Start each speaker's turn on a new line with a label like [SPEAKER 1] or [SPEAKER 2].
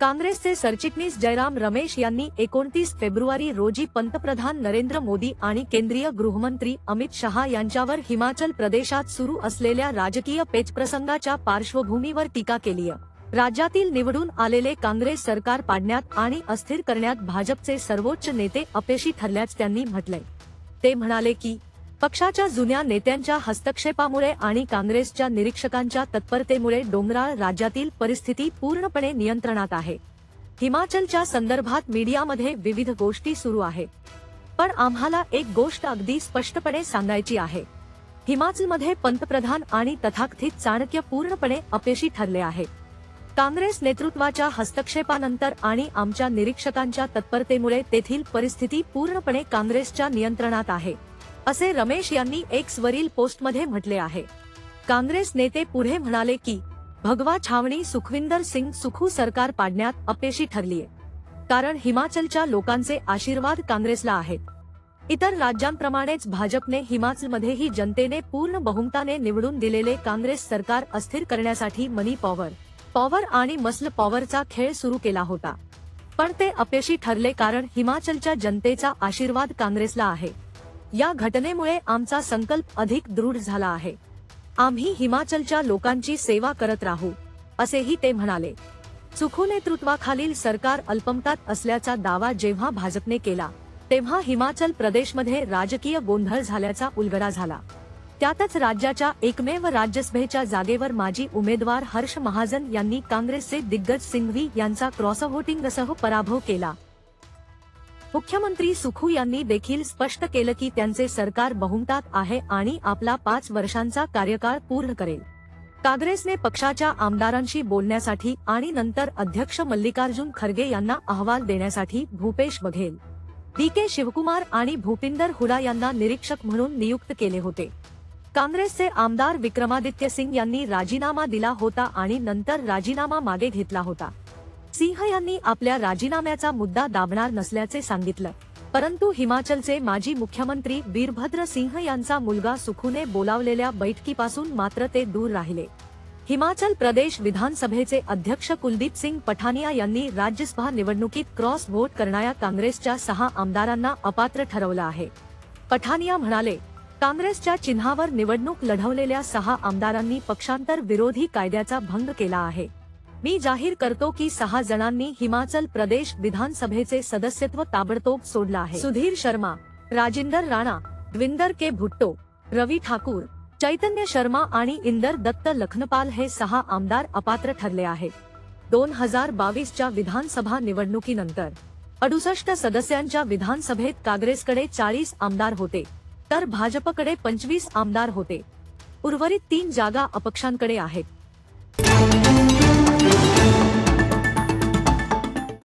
[SPEAKER 1] काँग्रेसचे सरचिटणीस जयराम रमेश यांनी 29 फेब्रुवारी रोजी पंतप्रधान नरेंद्र मोदी आणि केंद्रीय गृहमंत्री अमित शहा यांच्यावर हिमाचल प्रदेशात सुरू असलेल्या राजकीय पेचप्रसंगाच्या पार्श्वभूमीवर टीका केली आहे। राज्यातील निवडून आलेले काँग्रेस सरकार पाडण्यात आणि अस्थिर करण्यात भाजपचे सर्वोच्च नेते अपयशी ठरल्याचे त्यांनी म्हटलंय। ते म्हणाले की पक्षाच्या जुन्या नेत्यांच्या हस्तक्षेपामुळे आणि काँग्रेसच्या निरीक्षकांच्या तत्परतेमुळे डोंगराळ राज्यातील परिस्थिती पूर्णपणे नियंत्रणात आहे। हिमाचलच्या संदर्भात मीडियामध्ये विविध गोष्टी सुरू आहेत, पण आम्हाला एक गोष्ट अगदी स्पष्टपणे सांगायची आहे। हिमाचलमध्ये पंतप्रधान आणि तथाकथित चाणक्य पूर्णपणे अपयशी ठरले आहेत। काँग्रेस नेतृत्वाच्या हस्तक्षेपानंतर आणि आमच्या निरीक्षकांच्या तत्परतेमुळे तेथील परिस्थिती पूर्णपणे काँग्रेसच्या नियंत्रणात आहे, असे रमेश यांनी एक्स वरील पोस्टमध्ये म्हटले आहे। काँग्रेस नेते पुढे म्हणाले की भगवा छावणी सुखविंदर सिंग सुखू सरकार पाडण्यात अपयशी ठरलीय, कारण हिमाचलच्या लोकांचे आशीर्वाद काँग्रेसला आहेत। इतर राज्यांप्रमाणेच भाजपने हिमाचलमध्येही जनतेने पूर्ण बहुमताने निवडून दिलेले काँग्रेस सरकार अस्थिर करण्यासाठी मनी पॉवर आणि मसल पॉवरचा खेळ सुरू केला होता, पण ते अपयशी ठरले कारण हिमाचलच्या जनतेचा आशीर्वाद काँग्रेसला आहे। या घटनेमुळे आमचा संकल्प अधिक दृढ झाला आहे। आम्ही हिमाचलच्या लोकांची सेवा करत राहू, असेही ते म्हणाले। सुखू नेतृत्वाखालील सरकार अल्पमतात असल्याचा दावा जेव्हा भाजपने केला तेव्हा हिमाचल प्रदेशमध्ये राजकीय गोंधळ झाल्याचा उलगडा झाला। त्यातच राज्याच्या एकमेव राज्यसभेच्या जागेवर माजी उमेदवार हर्ष महाजन यांनी काँग्रेसचे दिग्गज सिंघवी यांचा क्रॉस व्होटिंगसह पराभव केला। मुख्यमंत्री सुखू यांनी देखील स्पष्ट केलं की त्यांचे सरकार बहुमतात आहे आणि आपला 5 वर्षांचा कार्यकाळ पूर्ण करेल। काँग्रेसने पक्षाच्या आमदारांशी बोलण्यासाठी आणि नंतर अध्यक्ष मल्लिकार्जुन खरगे यांना अहवाल देण्यासाठी भूपेश बघेल, डी.के. शिवकुमार आणि भूपिंदर हुडा यांना निरीक्षक म्हणून नियुक्त केले होते। काँग्रेसचे आमदार विक्रमादित्य सिंग यांनी राजीनामा दिला होता आणि नंतर राजीनामा मागे घेतला होता। सिंह यांनी आपल्या राजीनाम्याचा मुद्दा दाबणार नसल्याचे सांगितलं, परंतु हिमाचलचे माजी मुख्यमंत्री वीरभद्र सिंह यांचा मुलगा सुखूने बोलावलेल्या बैठकीपासून मात्र ते दूर राहिले। हिमाचल प्रदेश विधानसभेचे अध्यक्ष कुलदीप सिंग पठानिया यांनी राज्यसभा निवडणुकीत क्रॉस व्होट करणाऱ्या काँग्रेसच्या 6 आमदारांना अपात्र ठरवलं आहे। पठानिया म्हणाले, काँग्रेसच्या चिन्हावर निवडणूक लढवलेल्या 6 आमदारांनी पक्षांतर विरोधी कायद्याचा भंग केला आहे। मी जाहीर करतो की 6 जणांनी हिमाचल प्रदेश विधानसभेचे सदस्यत्व ताबडतोब सोडलं आहे। सुधीर शर्मा, राजिंदर राणा, द्विंदर के भुट्टो, रवि ठाकूर, चैतन्य शर्मा आणि इंदर दत्त लखनपाल हे 6 आमदार अपात्र ठरले आहेत। 2022च्या विधानसभा निवडणुकीनंतर 68 सदस्यांच्या विधानसभेत काँग्रेसकडे 40 आमदार होते, तर भाजपकडे 25 आमदार होते। उर्वरित 3 जागा अपक्षांकडे आहेत।